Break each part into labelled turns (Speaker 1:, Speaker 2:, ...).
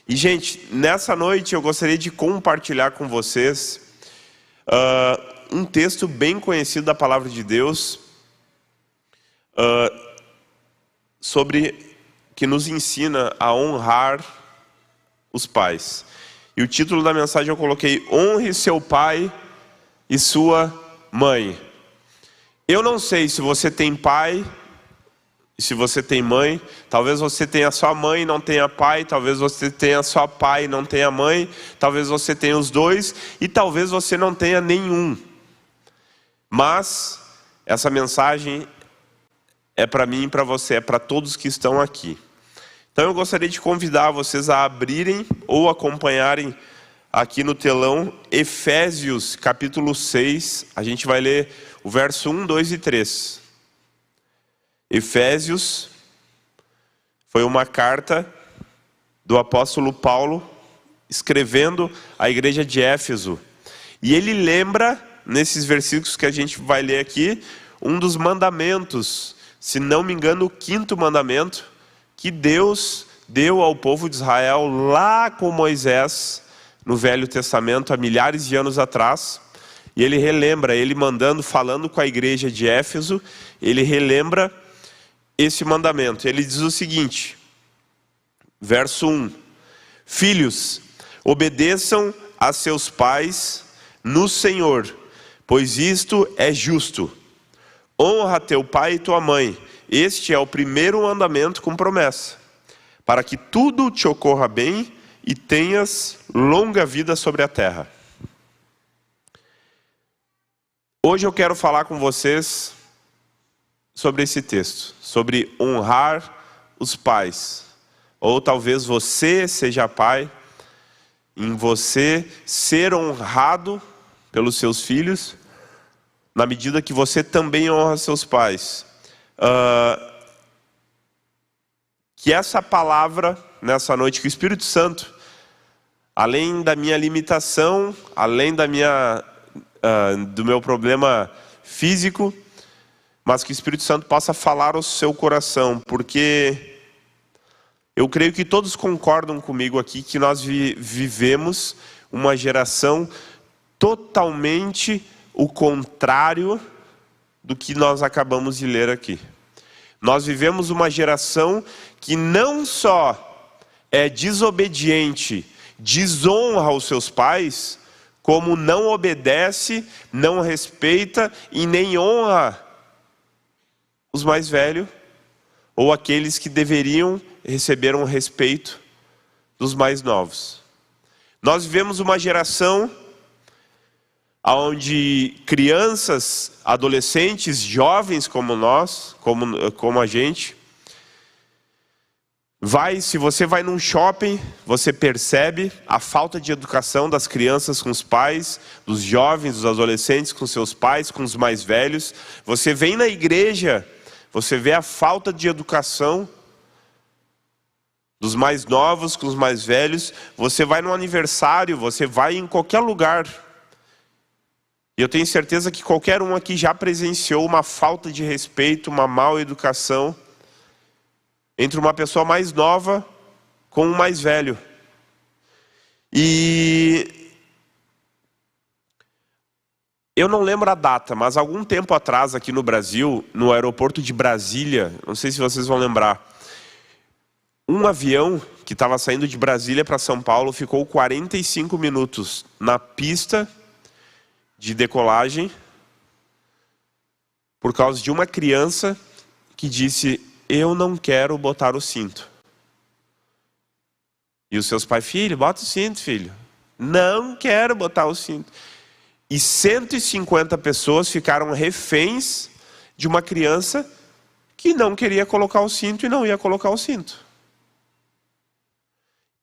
Speaker 1: E, gente, nessa noite eu gostaria de compartilhar com vocês um texto bem conhecido da Palavra de Deus, que nos ensina a honrar os pais. E o título da mensagem eu coloquei: honre seu pai e sua mãe. Eu não sei se você tem pai, se você tem mãe. Talvez você tenha só mãe e não tenha pai. Talvez você tenha só pai e não tenha mãe. Talvez você tenha os dois. E talvez você não tenha nenhum. Mas essa mensagem é para mim e para você, é para todos que estão aqui. Então eu gostaria de convidar vocês a abrirem ou acompanharem aqui no telão Efésios capítulo 6. A gente vai ler o verso 1, 2 e 3. Efésios foi uma carta do apóstolo Paulo escrevendo à igreja de Éfeso. E ele lembra, nesses versículos que a gente vai ler aqui, um dos mandamentos, se não me engano, o 5º mandamento, que Deus deu ao povo de Israel lá com Moisés, no Velho Testamento, há milhares de anos atrás. E ele relembra, ele falando com a igreja de Éfeso, ele relembra esse mandamento. Ele diz o seguinte, verso 1: Filhos, obedeçam a seus pais no Senhor, pois isto é justo. Honra teu pai e tua mãe. Este é o primeiro mandamento com promessa, para que tudo te ocorra bem e tenhas longa vida sobre a terra. Hoje eu quero falar com vocês sobre esse texto, sobre honrar os pais. Ou talvez você seja pai, em você ser honrado pelos seus filhos, na medida que você também honra seus pais. Que essa palavra, nessa noite, que o Espírito Santo, além da minha limitação, além do meu problema físico, mas que o Espírito Santo possa falar ao seu coração, porque eu creio que todos concordam comigo aqui que nós vivemos uma geração totalmente o contrário do que nós acabamos de ler aqui. Nós vivemos uma geração que não só é desobediente, desonra os seus pais, como não obedece, não respeita e nem honra os mais velhos, ou aqueles que deveriam receber um respeito dos mais novos. Nós vivemos uma geração onde crianças, adolescentes, jovens como nós, como a gente, se você vai num shopping, você percebe a falta de educação das crianças com os pais, dos jovens, dos adolescentes com seus pais, com os mais velhos. Você vem na igreja, você vê a falta de educação dos mais novos com os mais velhos. Você vai no aniversário, você vai em qualquer lugar. E eu tenho certeza que qualquer um aqui já presenciou uma falta de respeito, uma mal educação entre uma pessoa mais nova com um mais velho. E eu não lembro a data, mas algum tempo atrás aqui no Brasil, no aeroporto de Brasília, não sei se vocês vão lembrar, um avião que estava saindo de Brasília para São Paulo ficou 45 minutos na pista de decolagem por causa de uma criança que disse: eu não quero botar o cinto. E os seus pais: filho, bota o cinto, filho. Não quero botar o cinto. E 150 pessoas ficaram reféns de uma criança que não queria colocar o cinto e não ia colocar o cinto.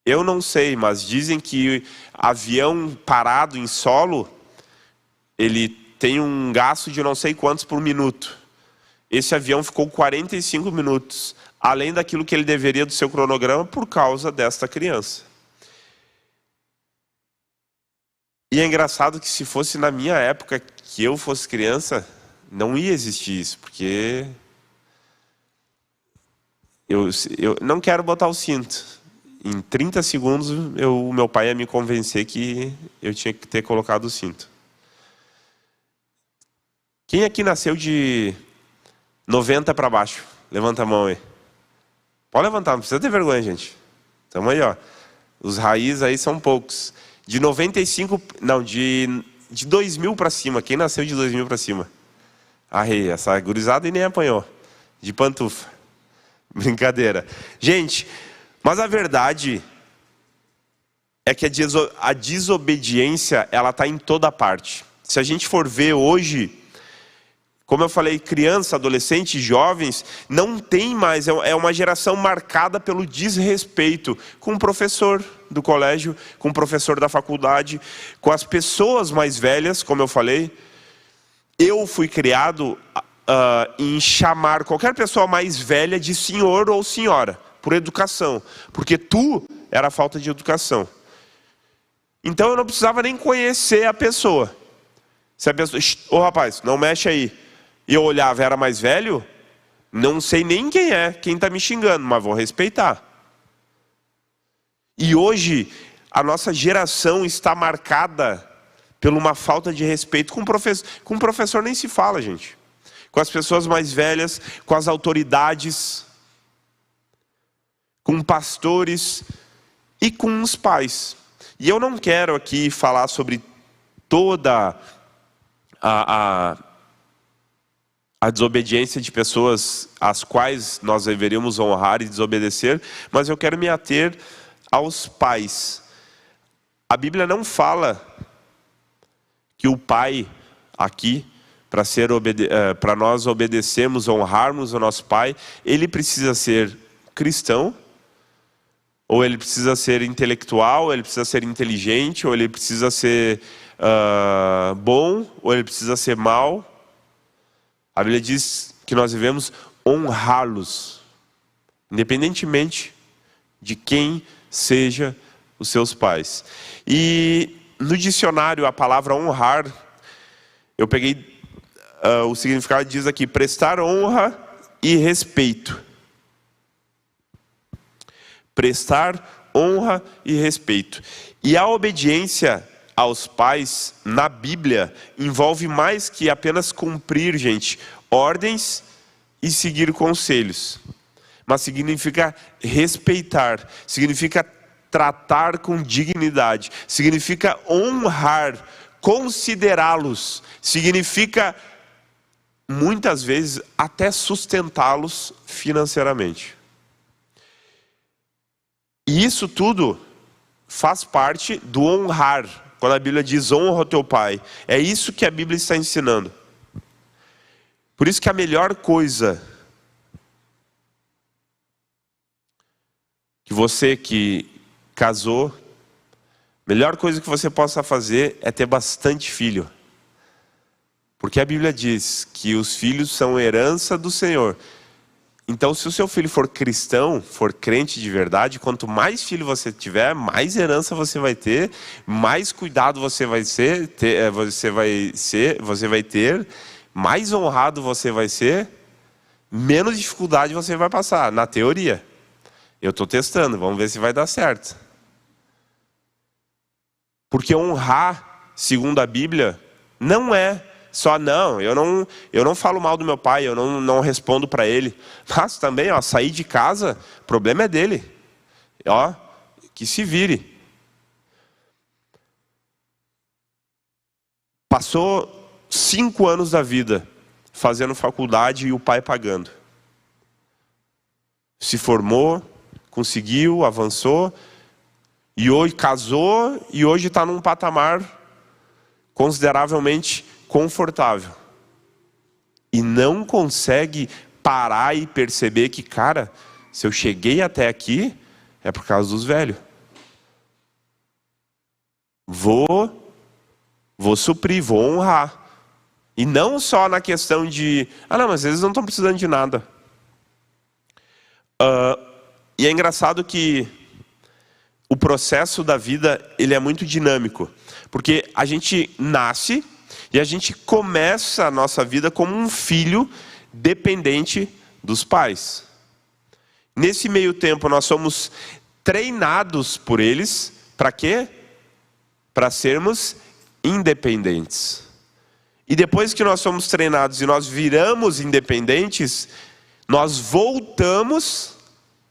Speaker 1: Eu não sei, mas dizem que avião parado em solo, ele tem um gasto de não sei quantos por minuto. Esse avião ficou 45 minutos, além daquilo que ele deveria do seu cronograma, por causa desta criança. E é engraçado que se fosse na minha época, que eu fosse criança, não ia existir isso, porque eu não quero botar o cinto. Em 30 segundos, meu pai ia me convencer que eu tinha que ter colocado o cinto. Quem aqui nasceu de 90 para baixo? Levanta a mão aí. Pode levantar, não precisa ter vergonha, gente. Tamo aí, ó. Os raízes aí são poucos. De 95, não, de 2000 para cima. Quem nasceu de 2000 para cima? Arrei, essa gurizada e nem apanhou. De pantufa. Brincadeira. Gente, mas a verdade é que a desobediência, ela está em toda parte. Se a gente for ver hoje, como eu falei, criança, adolescente, jovens, não tem mais, é uma geração marcada pelo desrespeito com o professor do colégio, com o professor da faculdade, com as pessoas mais velhas, como eu falei. Eu fui criado em chamar qualquer pessoa mais velha de senhor ou senhora, por educação, porque tu era falta de educação. Então eu não precisava nem conhecer a pessoa. Se a pessoa, ô rapaz, não mexe aí. E eu olhava, era mais velho, não sei nem quem é, quem está me xingando, mas vou respeitar. E hoje, a nossa geração está marcada por uma falta de respeito. Com o professor nem se fala, gente. Com as pessoas mais velhas, com as autoridades, com pastores e com os pais. E eu não quero aqui falar sobre toda a desobediência de pessoas às quais nós deveríamos honrar e desobedecer, mas eu quero me ater aos pais. A Bíblia não fala que o pai aqui, para nós obedecermos, honrarmos o nosso pai, ele precisa ser cristão, ou ele precisa ser intelectual, ou ele precisa ser inteligente, ou ele precisa ser bom, ou ele precisa ser mau. A Bíblia diz que nós devemos honrá-los, independentemente de quem seja os seus pais. E no dicionário, a palavra honrar, eu peguei o significado, diz aqui, prestar honra e respeito. Prestar honra e respeito. E a obediência aos pais, na Bíblia, envolve mais que apenas cumprir, gente, ordens e seguir conselhos. Mas significa respeitar, significa tratar com dignidade, significa honrar, considerá-los, significa, muitas vezes, até sustentá-los financeiramente. E isso tudo faz parte do honrar. Quando a Bíblia diz honra o teu pai, é isso que a Bíblia está ensinando. Por isso que a melhor coisa que você que casou, a melhor coisa que você possa fazer é ter bastante filho. Porque a Bíblia diz que os filhos são herança do Senhor. Então, se o seu filho for cristão, for crente de verdade, quanto mais filho você tiver, mais herança você vai ter, mais cuidado você vai ter, mais honrado você vai ser, menos dificuldade você vai passar, na teoria. Eu estou testando, vamos ver se vai dar certo. Porque honrar, segundo a Bíblia, não é só eu não falo mal do meu pai, eu não respondo para ele. Mas também, sair de casa, o problema é dele. Que se vire. Passou 5 anos da vida fazendo faculdade e o pai pagando. Se formou, conseguiu, avançou, e hoje casou, e hoje está num patamar consideravelmente confortável. E não consegue parar e perceber que, cara, se eu cheguei até aqui, é por causa dos velhos. Vou suprir, vou honrar. E não só na questão de, mas eles não estão precisando de nada. E é engraçado que o processo da vida, ele é muito dinâmico. Porque a gente nasce e a gente começa a nossa vida como um filho dependente dos pais. Nesse meio tempo, nós somos treinados por eles, para quê? Para sermos independentes. E depois que nós somos treinados e nós viramos independentes, nós voltamos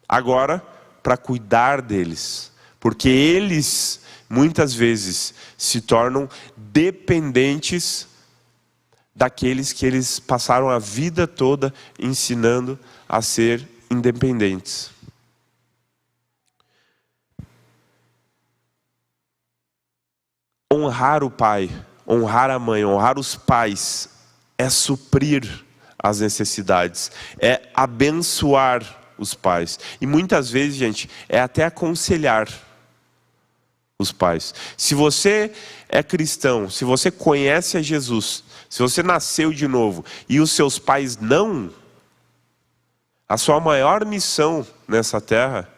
Speaker 1: agora para cuidar deles. Porque eles, muitas vezes, se tornam dependentes daqueles que eles passaram a vida toda ensinando a ser independentes. Honrar o pai, honrar a mãe, honrar os pais, é suprir as necessidades, é abençoar os pais. E muitas vezes, gente, é até aconselhar os pais. Se você é cristão, se você conhece a Jesus, se você nasceu de novo e os seus pais não, a sua maior missão nessa terra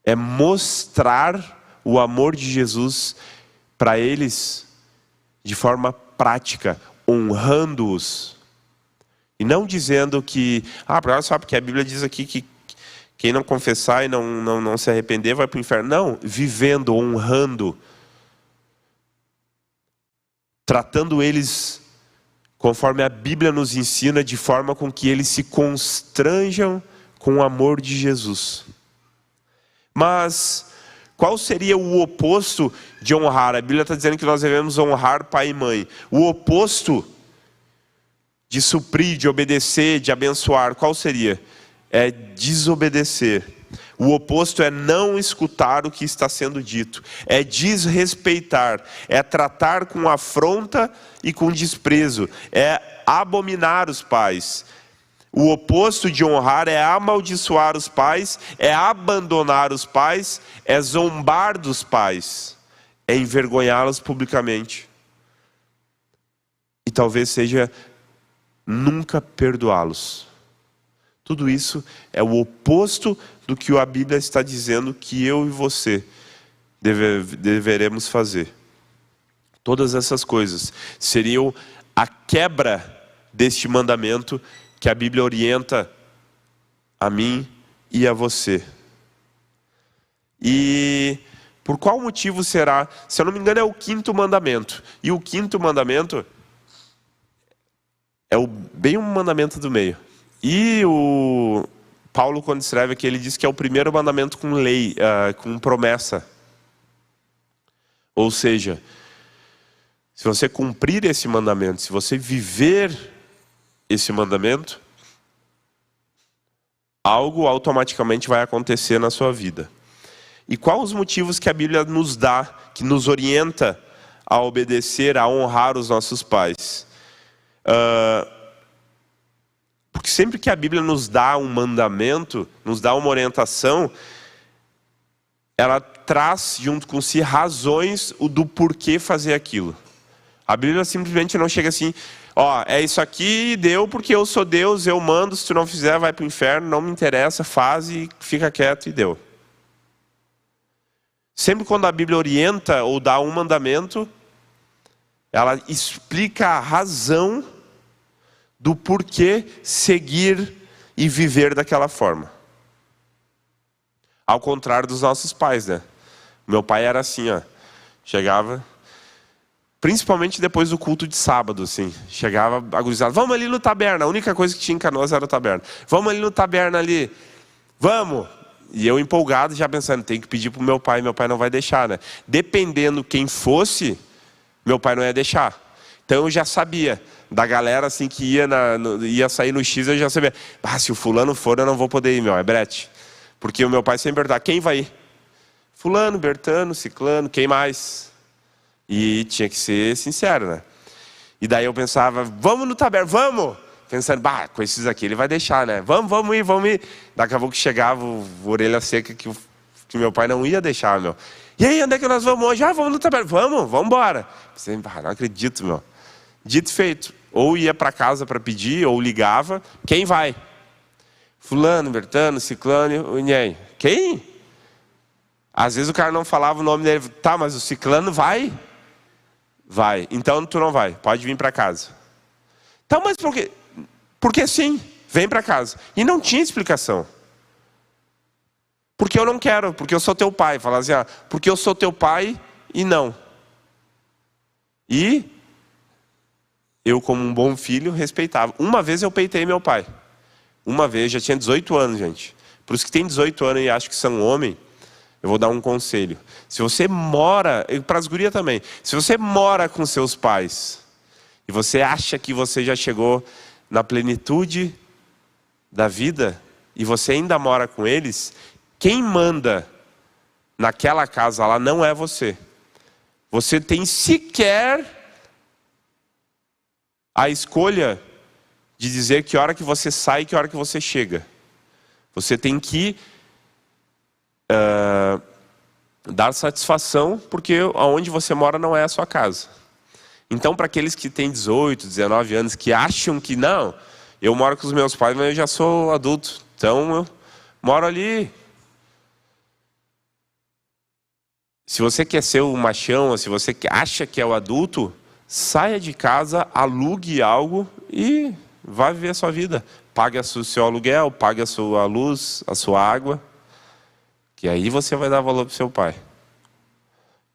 Speaker 1: é mostrar o amor de Jesus para eles de forma prática, honrando-os. E não dizendo que, olha só, porque a Bíblia diz aqui que quem não confessar e não se arrepender vai para o inferno. Não, vivendo, honrando, tratando eles conforme a Bíblia nos ensina, de forma com que eles se constranjam com o amor de Jesus. Mas qual seria o oposto de honrar? A Bíblia está dizendo que nós devemos honrar pai e mãe. O oposto de suprir, de obedecer, de abençoar, qual seria? É desobedecer. O oposto é não escutar o que está sendo dito. É desrespeitar. É tratar com afronta e com desprezo. É abominar os pais. O oposto de honrar é amaldiçoar os pais, é abandonar os pais, é zombar dos pais, é envergonhá-los publicamente. E talvez seja nunca perdoá-los. Tudo isso é o oposto do que a Bíblia está dizendo que eu e você deveremos fazer. Todas essas coisas seriam a quebra deste mandamento que a Bíblia orienta a mim e a você. E por qual motivo será? Se eu não me engano, é o 5º mandamento. E o 5º mandamento é bem um mandamento do meio. E o Paulo, quando escreve aqui, ele diz que é o primeiro mandamento com lei, com promessa. Ou seja, se você cumprir esse mandamento, se você viver esse mandamento, algo automaticamente vai acontecer na sua vida. E quais os motivos que a Bíblia nos dá, que nos orienta a obedecer, a honrar os nossos pais? Porque sempre que a Bíblia nos dá um mandamento, nos dá uma orientação, ela traz junto com si razões do porquê fazer aquilo. A Bíblia simplesmente não chega assim, é isso aqui, deu porque eu sou Deus, eu mando, se tu não fizer vai para o inferno, não me interessa, faz e fica quieto e deu. Sempre quando a Bíblia orienta ou dá um mandamento, ela explica a razão do porquê seguir e viver daquela forma. Ao contrário dos nossos pais, né? Meu pai era assim, chegava, principalmente depois do culto de sábado, assim, chegava agorizado, vamos ali no taberna, a única coisa que tinha em Canoas era o taberna. Vamos ali no taberna ali, vamos! E eu empolgado, já pensando, tem que pedir para o meu pai não vai deixar, né? Dependendo quem fosse, meu pai não ia deixar. Então eu já sabia, da galera assim que ia sair no X, eu já sabia, se o fulano for, eu não vou poder ir, é brete. Porque o meu pai sempre perguntava, quem vai ir? Fulano, Bertano, Ciclano, quem mais? E tinha que ser sincero, né? E daí eu pensava, vamos no taberna, vamos! Pensando, com esses aqui ele vai deixar, né? Vamos ir. Daqui a pouco chegava o orelha seca que meu pai não ia deixar, meu. E aí, onde é que nós vamos hoje? Vamos no taberna. Vamos embora. Pensei, não acredito, meu. Dito e feito. Ou ia para casa para pedir, ou ligava. Quem vai? Fulano, Bertano, Ciclano, Unhém. Quem? Às vezes o cara não falava o nome dele. Tá, mas o Ciclano vai? Vai. Então tu não vai. Pode vir para casa. Então, mas por quê? Porque sim, vem para casa. E não tinha explicação. Porque eu não quero, porque eu sou teu pai. Falar assim, porque eu sou teu pai e não. E eu, como um bom filho, respeitava. Uma vez eu peitei meu pai. Uma vez, já tinha 18 anos, gente. Para os que têm 18 anos e acham que são homem, eu vou dar um conselho. Se você mora, para as gurias também, se você mora com seus pais, e você acha que você já chegou na plenitude da vida, e você ainda mora com eles, quem manda naquela casa lá não é você. Você tem sequer a escolha de dizer que hora que você sai e que hora que você chega. Você tem que dar satisfação, porque aonde você mora não é a sua casa. Então, para aqueles que têm 18, 19 anos, que acham que não, eu moro com os meus pais, mas eu já sou adulto, então eu moro ali. Se você quer ser o machão, ou se você acha que é o adulto, saia de casa, alugue algo e vá viver a sua vida. Pague o seu aluguel, pague a sua luz, a sua água, que aí você vai dar valor para o seu pai.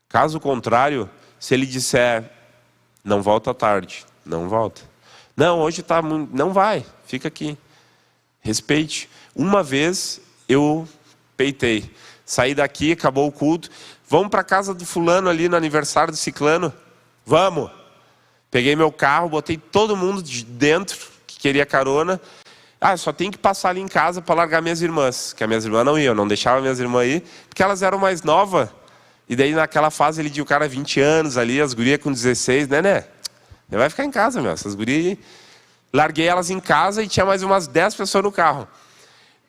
Speaker 1: Caso contrário, se ele disser, não volta tarde, não volta. Não, hoje está muito... Não vai, fica aqui. Respeite. Uma vez eu peitei. Saí daqui, acabou o culto. Vamos para a casa do fulano ali no aniversário do ciclano? Vamos. Peguei meu carro, botei todo mundo de dentro, que queria carona. Só tem que passar ali em casa para largar minhas irmãs. Que as minhas irmãs não iam, eu não deixava minhas irmãs ir, porque elas eram mais novas. E daí naquela fase ali de o cara 20 anos ali, as gurias com 16, né? Ele vai ficar em casa, meu. Essas gurias... Larguei elas em casa e tinha mais umas 10 pessoas no carro.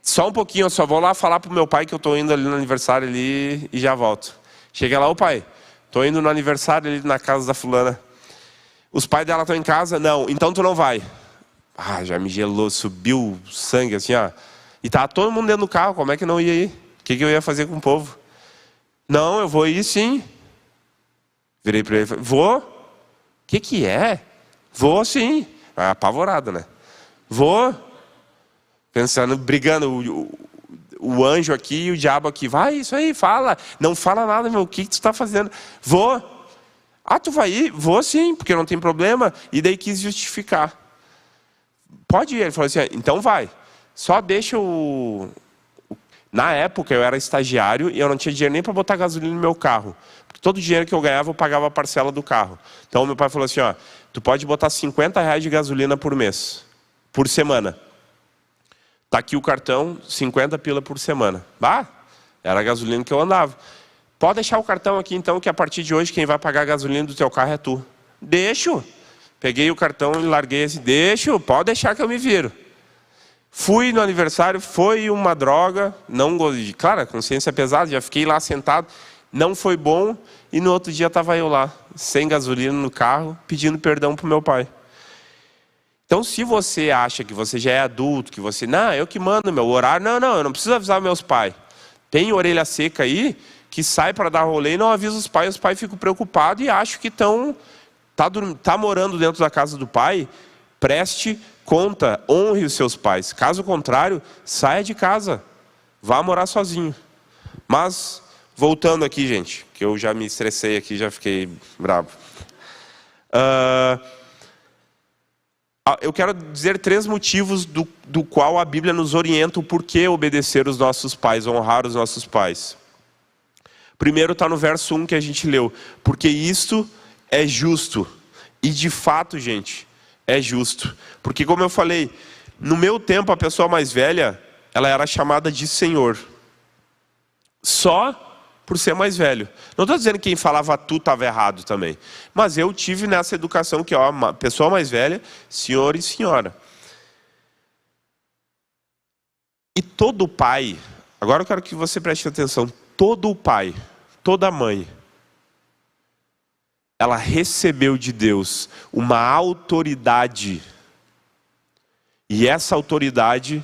Speaker 1: Só um pouquinho, eu só vou lá falar pro meu pai que eu tô indo ali no aniversário ali e já volto. Chega lá, pai, tô indo no aniversário ali na casa da fulana. Os pais dela estão em casa? Não, então tu não vai. Já me gelou, subiu o sangue assim, E tava todo mundo dentro do carro, como é que não ia ir? O que eu ia fazer com o povo? Não, eu vou ir sim. Virei para ele, vou? O que é? Vou sim. Apavorado, né? Vou. Pensando, brigando, o anjo aqui e o diabo aqui. Vai, isso aí, fala. Não fala nada, meu, o que tu está fazendo? Vou. Tu vai ir? Vou sim, porque não tem problema. E daí quis justificar. Pode ir. Ele falou assim, então vai. Só deixa o... Na época eu era estagiário e eu não tinha dinheiro nem para botar gasolina no meu carro. Porque todo o dinheiro que eu ganhava eu pagava a parcela do carro. Então meu pai falou assim, tu pode botar R$50 de gasolina por mês. Por semana. Tá aqui o cartão, 50 pila por semana. Era a gasolina que eu andava. Pode deixar o cartão aqui então, que a partir de hoje quem vai pagar a gasolina do teu carro é tu. Deixo. Peguei o cartão e larguei assim, deixo, pode deixar que eu me viro. Fui no aniversário, foi uma droga, não gostei. Claro, a consciência é pesada, já fiquei lá sentado, não foi bom, e no outro dia estava eu lá, sem gasolina no carro, pedindo perdão para o meu pai. Então, se você acha que você já é adulto, que você, eu que mando meu horário, não, eu não preciso avisar meus pais. Tem orelha seca aí, que sai para dar rolê e não avisa os pais ficam preocupados e acham que tá morando dentro da casa do pai, preste conta, honre os seus pais. Caso contrário, saia de casa, vá morar sozinho. Mas, voltando aqui, gente, que eu já me estressei aqui, já fiquei bravo. Eu quero dizer 3 motivos do qual a Bíblia nos orienta o porquê obedecer os nossos pais, honrar os nossos pais. Primeiro está no verso 1 que a gente leu. Porque isto é justo. E de fato, gente, é justo. Porque como eu falei, no meu tempo a pessoa mais velha, ela era chamada de senhor. Só por ser mais velho. Não estou dizendo que quem falava tu estava errado também. Mas eu tive nessa educação que a pessoa mais velha, senhor e senhora. E todo pai, agora eu quero que você preste atenção, todo pai, toda mãe, ela recebeu de Deus uma autoridade. E essa autoridade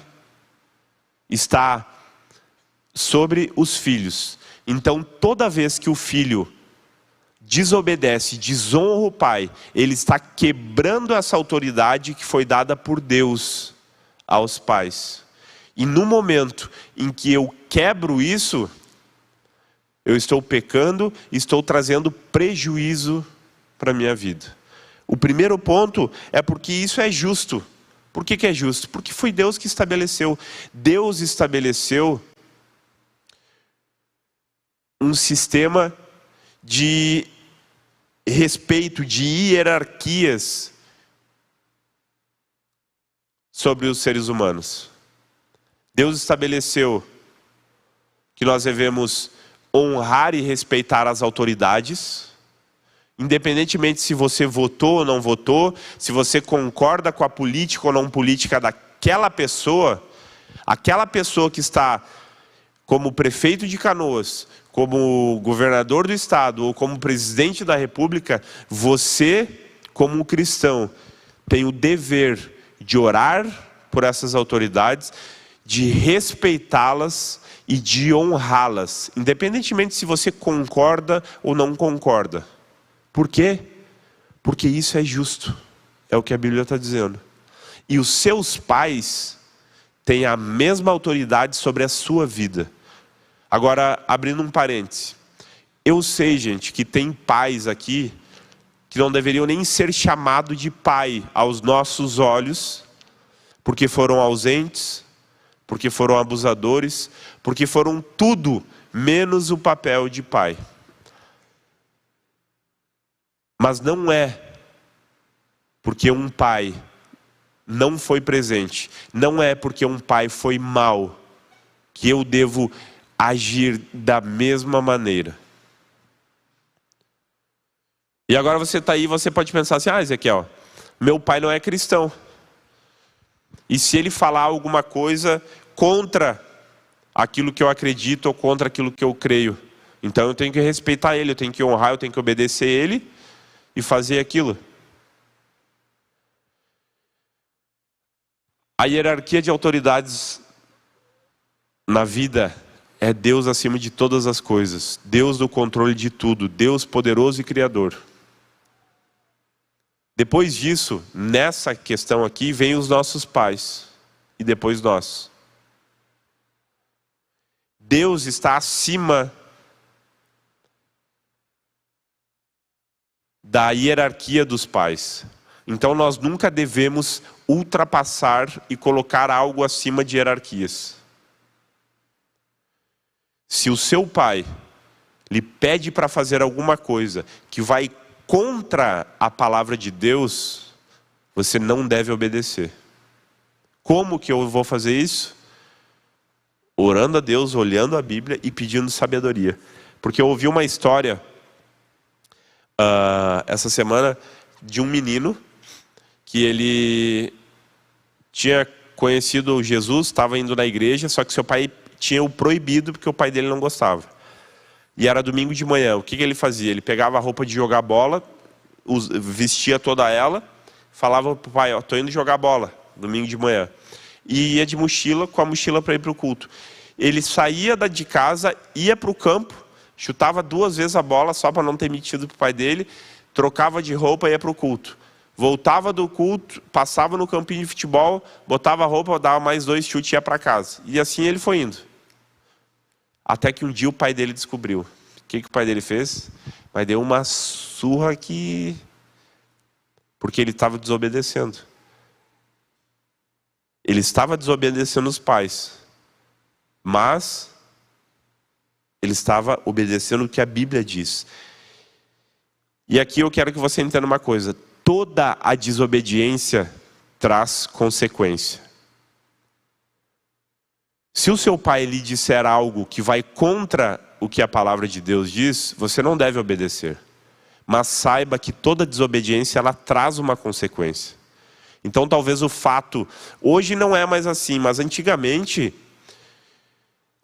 Speaker 1: está sobre os filhos. Então, toda vez que o filho desobedece, desonra o pai, ele está quebrando essa autoridade que foi dada por Deus aos pais. E no momento em que eu quebro isso, eu estou pecando e estou trazendo prejuízo para a minha vida. O primeiro ponto é porque isso é justo. Por que é justo? Porque foi Deus que estabeleceu. Deus estabeleceu um sistema de respeito, de hierarquias sobre os seres humanos. Deus estabeleceu que nós devemos honrar e respeitar as autoridades, independentemente se você votou ou não votou, se você concorda com a política ou não política daquela pessoa, aquela pessoa que está como prefeito de Canoas, como governador do estado ou como presidente da república, você, como um cristão, tem o dever de orar por essas autoridades, de respeitá-las e de honrá-las, independentemente se você concorda ou não concorda. Por quê? Porque isso é justo, é o que a Bíblia está dizendo. E os seus pais têm a mesma autoridade sobre a sua vida. Agora, abrindo um parêntese, eu sei, gente, que tem pais aqui que não deveriam nem ser chamados de pai aos nossos olhos, porque foram ausentes, porque foram abusadores, porque foram tudo menos o papel de pai. Mas não é porque um pai não foi presente, não é porque um pai foi mau, que eu devo agir da mesma maneira. E agora você está aí, você pode pensar assim, Ezequiel, meu pai não é cristão. E se ele falar alguma coisa contra aquilo que eu acredito ou contra aquilo que eu creio, então eu tenho que respeitar ele, eu tenho que honrar, eu tenho que obedecer ele e fazer aquilo. A hierarquia de autoridades na vida é Deus acima de todas as coisas, Deus no controle de tudo, Deus poderoso e criador. Depois disso, nessa questão aqui, vem os nossos pais e depois nós. Deus está acima da hierarquia dos pais. Então nós nunca devemos ultrapassar e colocar algo acima de hierarquias. Se o seu pai lhe pede para fazer alguma coisa que vai contra a palavra de Deus, você não deve obedecer. Como que eu vou fazer isso? Orando a Deus, olhando a Bíblia e pedindo sabedoria. Porque eu ouvi uma história essa semana de um menino que ele tinha conhecido Jesus, estava indo na igreja, só que seu pai tinha o proibido porque o pai dele não gostava. E era domingo de manhã. O que ele fazia? Ele pegava a roupa de jogar bola, vestia toda ela, falava para o pai, estou indo jogar bola, domingo de manhã. E ia de mochila, com a mochila para ir para o culto. Ele saía de casa, ia para o campo, chutava 2 vezes a bola, só para não ter mentido para o pai dele, trocava de roupa e ia para o culto. Voltava do culto, passava no campinho de futebol, botava a roupa, dava mais 2 chutes e ia para casa. E assim ele foi indo. Até que um dia o pai dele descobriu. O que o pai dele fez? O pai deu uma surra porque ele estava desobedecendo. Ele estava desobedecendo os pais. Mas ele estava obedecendo o que a Bíblia diz. E aqui eu quero que você entenda uma coisa. Toda a desobediência traz consequência. Se o seu pai lhe disser algo que vai contra o que a palavra de Deus diz, você não deve obedecer. Mas saiba que toda desobediência, ela traz uma consequência. Então talvez o fato, hoje não é mais assim, mas antigamente,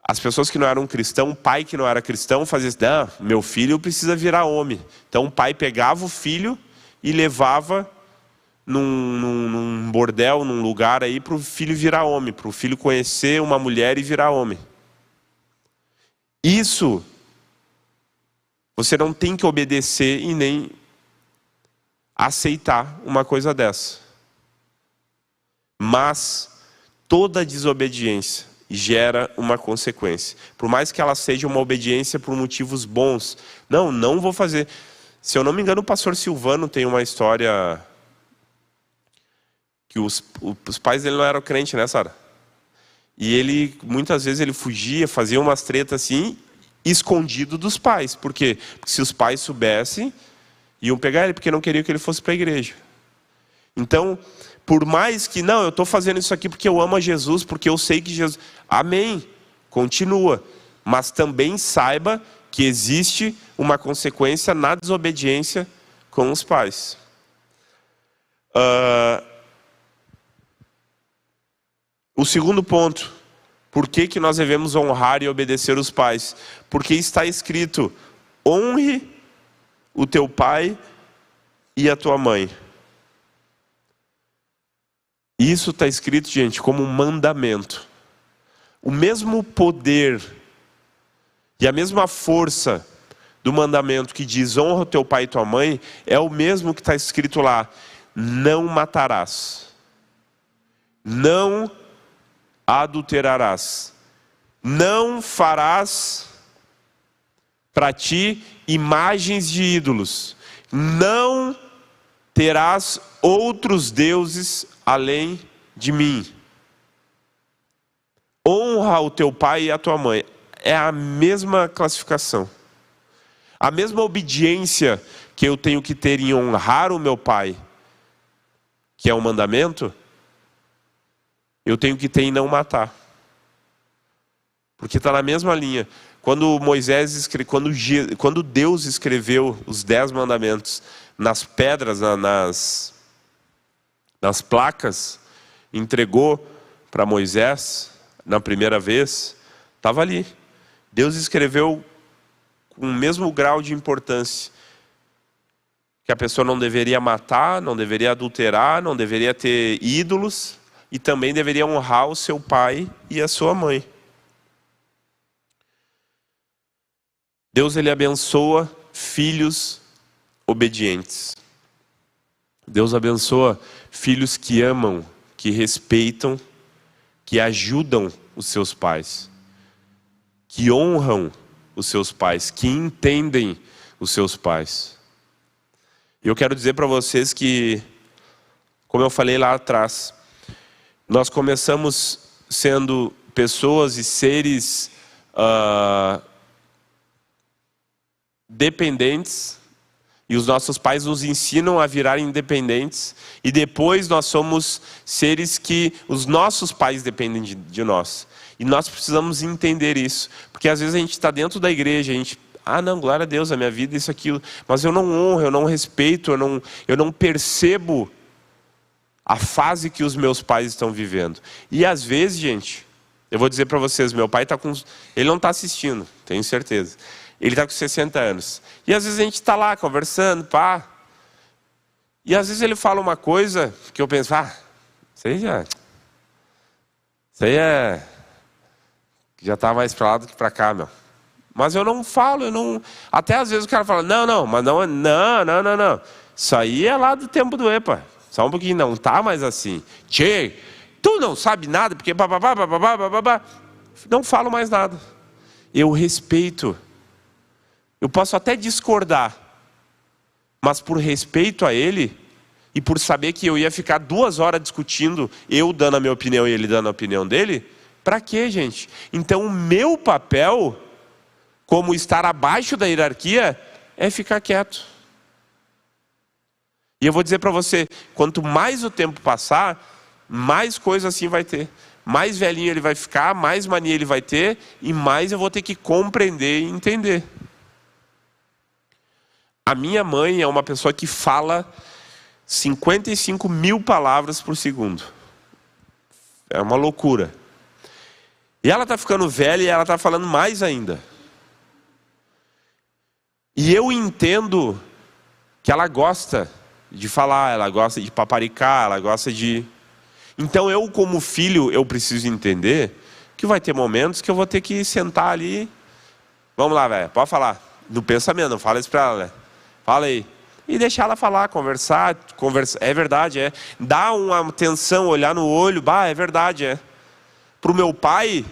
Speaker 1: as pessoas que não eram cristãos, o pai que não era cristão fazia assim, meu filho precisa virar homem. Então o pai pegava o filho e levava num bordel, num lugar aí, para o filho virar homem, para o filho conhecer uma mulher e virar homem. Isso, você não tem que obedecer e nem aceitar uma coisa dessa. Mas toda desobediência gera uma consequência. Por mais que ela seja uma obediência por motivos bons. Não vou fazer. Se eu não me engano, o pastor Silvano tem uma história que os pais dele não eram crentes, né, Sara? E ele, muitas vezes, ele fugia, fazia umas tretas assim, escondido dos pais. Por quê? Porque se os pais soubessem, iam pegar ele, porque não queriam que ele fosse para a igreja. Então, por mais que, eu estou fazendo isso aqui porque eu amo a Jesus, porque eu sei que Jesus... Amém, continua. Mas também saiba que existe uma consequência na desobediência com os pais. O segundo ponto, por que nós devemos honrar e obedecer os pais? Porque está escrito, honre o teu pai e a tua mãe. Isso está escrito, gente, como um mandamento. O mesmo poder e a mesma força do mandamento que diz honra o teu pai e tua mãe, é o mesmo que está escrito lá, não matarás, não adulterarás, não farás para ti imagens de ídolos, não terás outros deuses além de mim. Honra o teu pai e a tua mãe. É a mesma classificação. A mesma obediência que eu tenho que ter em honrar o meu pai, que é um mandamento, eu tenho que ter em não matar. Porque está na mesma linha. Quando quando Deus escreveu os 10 mandamentos nas pedras, nas placas, entregou para Moisés na primeira vez, estava ali. Deus escreveu com o mesmo grau de importância. Que a pessoa não deveria matar, não deveria adulterar, não deveria ter ídolos, e também deveria honrar o seu pai e a sua mãe. Deus, ele abençoa filhos obedientes. Deus abençoa filhos que amam, que respeitam, que ajudam os seus pais, que honram os seus pais, que entendem os seus pais. E eu quero dizer para vocês que, como eu falei lá atrás, nós começamos sendo pessoas e seres dependentes, e os nossos pais nos ensinam a virar independentes, e depois nós somos seres que os nossos pais dependem de nós. E nós precisamos entender isso, porque às vezes a gente está dentro da igreja, a gente, não, glória a Deus, a minha vida, isso, aquilo, mas eu não honro, eu não respeito, eu não percebo a fase que os meus pais estão vivendo. E às vezes, gente, eu vou dizer para vocês, meu pai está com... Ele não está assistindo, tenho certeza. Ele está com 60 anos. E às vezes a gente está lá conversando, pá. E às vezes ele fala uma coisa que eu penso, isso aí já está mais para lá do que para cá, meu. Mas eu não falo, Até às vezes o cara fala, não. Isso aí é lá do tempo do EPA. Só um pouquinho, não tá mais assim. Tchê, tu não sabe nada, porque babá. Não falo mais nada. Eu respeito. Eu posso até discordar, mas por respeito a ele, e por saber que eu ia ficar 2 horas discutindo, eu dando a minha opinião e ele dando a opinião dele, para quê, gente? Então o meu papel, como estar abaixo da hierarquia, é ficar quieto. E eu vou dizer para você, quanto mais o tempo passar, mais coisa assim vai ter. Mais velhinho ele vai ficar, mais mania ele vai ter, e mais eu vou ter que compreender e entender. A minha mãe é uma pessoa que fala 55 mil palavras por segundo. É uma loucura. E ela está ficando velha e ela está falando mais ainda. E eu entendo que ela gosta de falar, ela gosta de paparicar, ela gosta de... Então eu, como filho, eu preciso entender que vai ter momentos que eu vou ter que sentar ali. Vamos lá, velho, pode falar. No pensamento, não fala isso para ela, velho. Fala aí. E deixar ela falar, conversar. É verdade, é. Dá uma atenção, olhar no olho, é verdade, é. para o meu pai,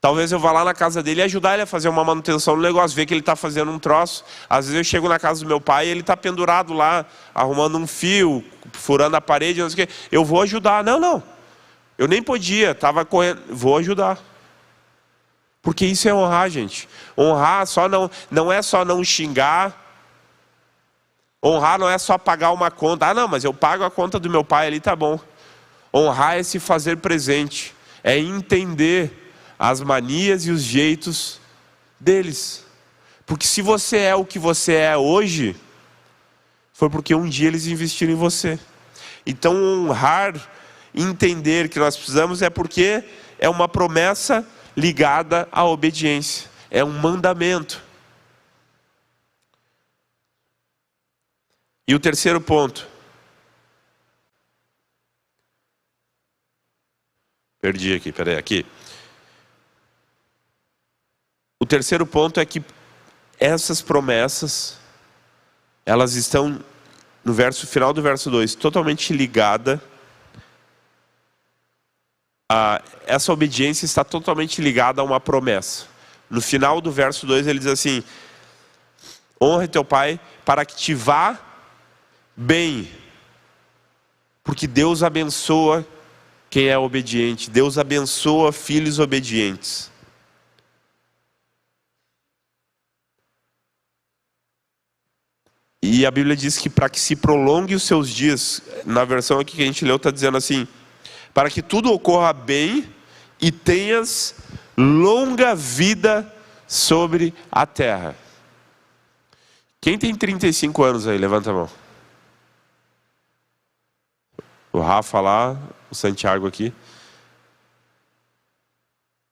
Speaker 1: talvez eu vá lá na casa dele e ajudar ele a fazer uma manutenção no negócio, ver que ele está fazendo um troço. Às vezes eu chego na casa do meu pai e ele está pendurado lá, arrumando um fio, furando a parede, não sei o quê. Eu vou ajudar. Não. Eu nem podia, estava correndo. Vou ajudar. Porque isso é honrar, gente. Honrar não é só não xingar. Honrar não é só pagar uma conta. Não, mas eu pago a conta do meu pai ali, tá bom. Honrar é se fazer presente. É entender as manias e os jeitos deles. Porque se você é o que você é hoje, foi porque um dia eles investiram em você. Então honrar, entender que nós precisamos é porque é uma promessa ligada à obediência. É um mandamento. E o terceiro ponto. Perdi aqui, peraí, aqui. O terceiro ponto é que essas promessas, elas estão no final do verso 2, totalmente ligada essa obediência está totalmente ligada a uma promessa. No final do verso 2 ele diz assim: honre teu pai para que te vá bem. Porque Deus abençoa quem é obediente. Deus abençoa filhos obedientes. E a Bíblia diz que para que se prolongue os seus dias, na versão aqui que a gente leu está dizendo assim: para que tudo ocorra bem e tenhas longa vida sobre a terra. Quem tem 35 anos aí? Levanta a mão. O Rafa lá, o Santiago aqui.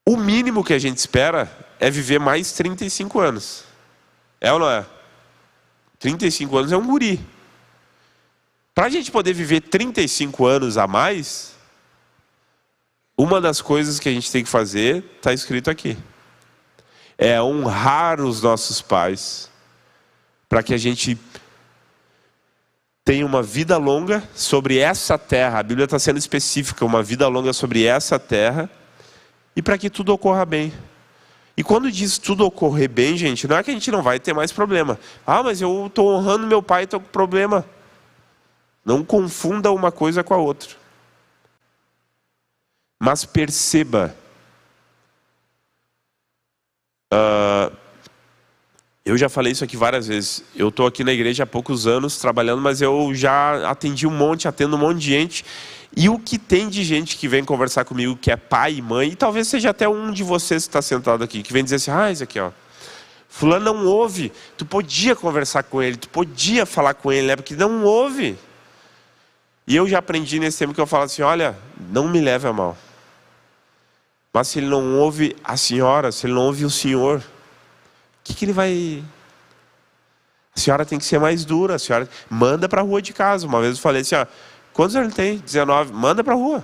Speaker 1: O mínimo que a gente espera é viver mais 35 anos. É ou não é? 35 anos é um guri. Para a gente poder viver 35 anos a mais, uma das coisas que a gente tem que fazer, está escrito aqui, é honrar os nossos pais, para que a gente tenha uma vida longa sobre essa terra. A Bíblia está sendo específica, uma vida longa sobre essa terra, e para que tudo ocorra bem. E quando diz tudo ocorrer bem, gente, não é que a gente não vai ter mais problema. Mas eu estou honrando meu pai e estou com problema. Não confunda uma coisa com a outra. Mas perceba, eu já falei isso aqui várias vezes. Eu estou aqui na igreja há poucos anos trabalhando, mas eu já atendo um monte de gente. E o que tem de gente que vem conversar comigo, que é pai e mãe, e talvez seja até um de vocês que está sentado aqui, que vem dizer assim: isso aqui, fulano não ouve. Tu podia conversar com ele, tu podia falar com ele, né? Porque não ouve. E eu já aprendi nesse tempo que eu falo assim: olha, não me leve a mal. Mas se ele não ouve a senhora, se ele não ouve o senhor, o que ele vai... A senhora tem que ser mais dura, a senhora manda para a rua de casa. Uma vez eu falei assim: quantos ele tem? 19. Manda para a rua.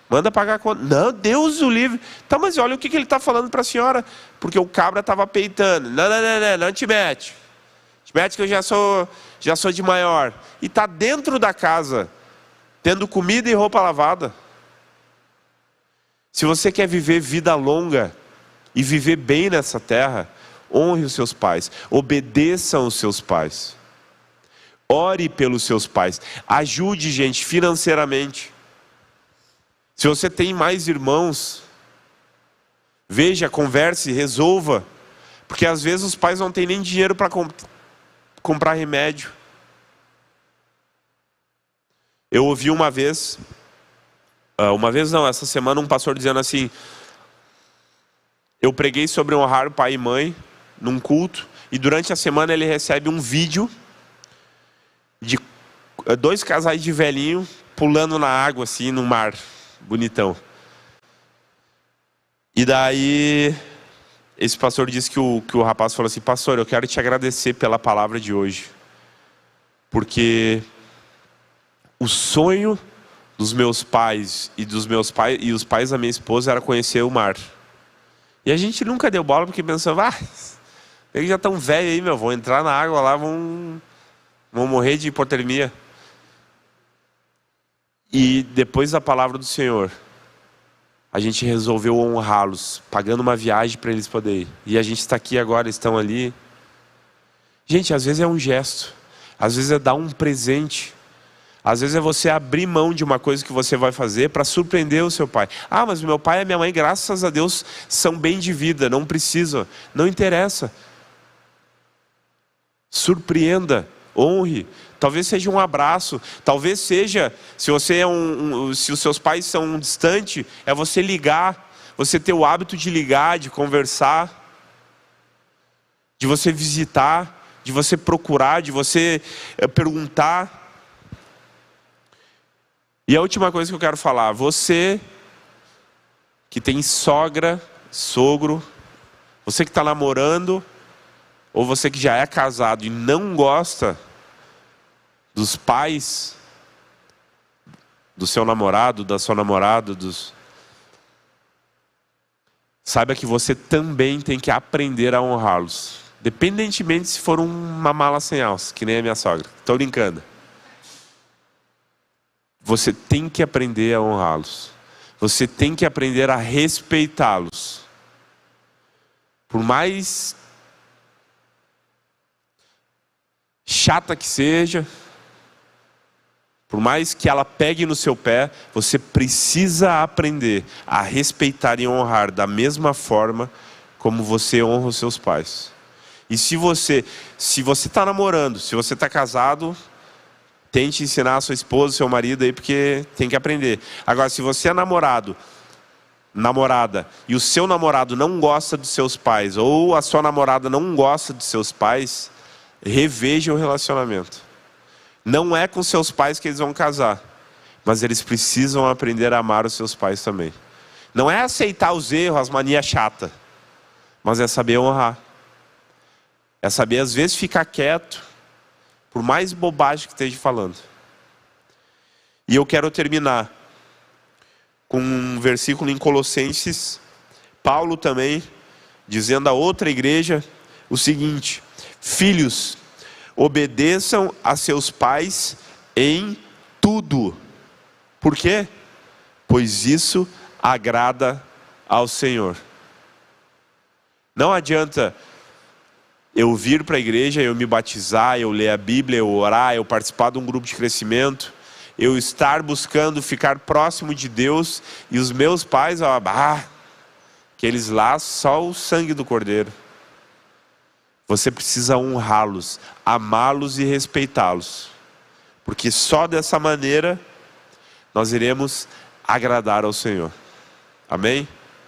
Speaker 1: Manda pagar a conta. Não, Deus o livre. Tá, mas olha o que ele está falando para a senhora. Porque o cabra estava peitando. Não te mete. Te mete que eu já sou de maior. E está dentro da casa, tendo comida e roupa lavada. Se você quer viver vida longa e viver bem nessa terra, honre os seus pais, obedeçam os seus pais, ore pelos seus pais, ajude gente financeiramente. Se você tem mais irmãos, veja, converse, resolva, porque às vezes os pais não têm nem dinheiro para comprar remédio. Eu ouvi essa semana um pastor dizendo assim: eu preguei sobre honrar pai e mãe num culto, e durante a semana ele recebe um vídeo de 2 casais de velhinho pulando na água assim, no mar, bonitão. E daí esse pastor disse que o rapaz falou assim: pastor, eu quero te agradecer pela palavra de hoje, porque o sonho dos meus pais e os pais da minha esposa era conhecer o mar. E a gente nunca deu bola porque pensava: eles já estão velhos aí, vão entrar na água lá, vão morrer de hipotermia. E depois da palavra do Senhor, a gente resolveu honrá-los, pagando uma viagem para eles poderem ir. E a gente está aqui agora, estão ali. Gente, às vezes é um gesto, às vezes é dar um presente, às vezes é você abrir mão de uma coisa que você vai fazer para surpreender o seu pai. Ah, mas meu pai e minha mãe, graças a Deus, são bem de vida, não precisam. Não interessa. Surpreenda, honre. Talvez seja um abraço, talvez seja, se você se os seus pais são distantes, é você ligar, você ter o hábito de ligar, de conversar, de você visitar, de você procurar, de você perguntar. E a última coisa que eu quero falar, você que tem sogra, sogro, você que está namorando, ou você que já é casado e não gosta dos pais do seu namorado, da sua namorada, saiba que você também tem que aprender a honrá-los, independentemente se for uma mala sem alça, que nem a minha sogra. Estou brincando. Você tem que aprender a honrá-los. Você tem que aprender a respeitá-los. Por mais chata que seja, por mais que ela pegue no seu pé, você precisa aprender a respeitar e honrar da mesma forma como você honra os seus pais. E se você está namorando, se você está casado, tente ensinar a sua esposa, seu marido aí, porque tem que aprender. Agora, se você é namorada, e o seu namorado não gosta dos seus pais, ou a sua namorada não gosta dos seus pais, reveja o relacionamento. Não é com seus pais que eles vão casar, mas eles precisam aprender a amar os seus pais também. Não é aceitar os erros, as manias chatas, mas é saber honrar. É saber às vezes ficar quieto, por mais bobagem que esteja falando. E eu quero terminar com um versículo em Colossenses, Paulo também, dizendo a outra igreja o seguinte: filhos, obedeçam a seus pais em tudo. Por quê? Pois isso agrada ao Senhor. Não adianta eu vir para a igreja, eu me batizar, eu ler a Bíblia, eu orar, eu participar de um grupo de crescimento, eu estar buscando ficar próximo de Deus, e os meus pais, aqueles lá, só o sangue do Cordeiro. Você precisa honrá-los, amá-los e respeitá-los, porque só dessa maneira nós iremos agradar ao Senhor. Amém?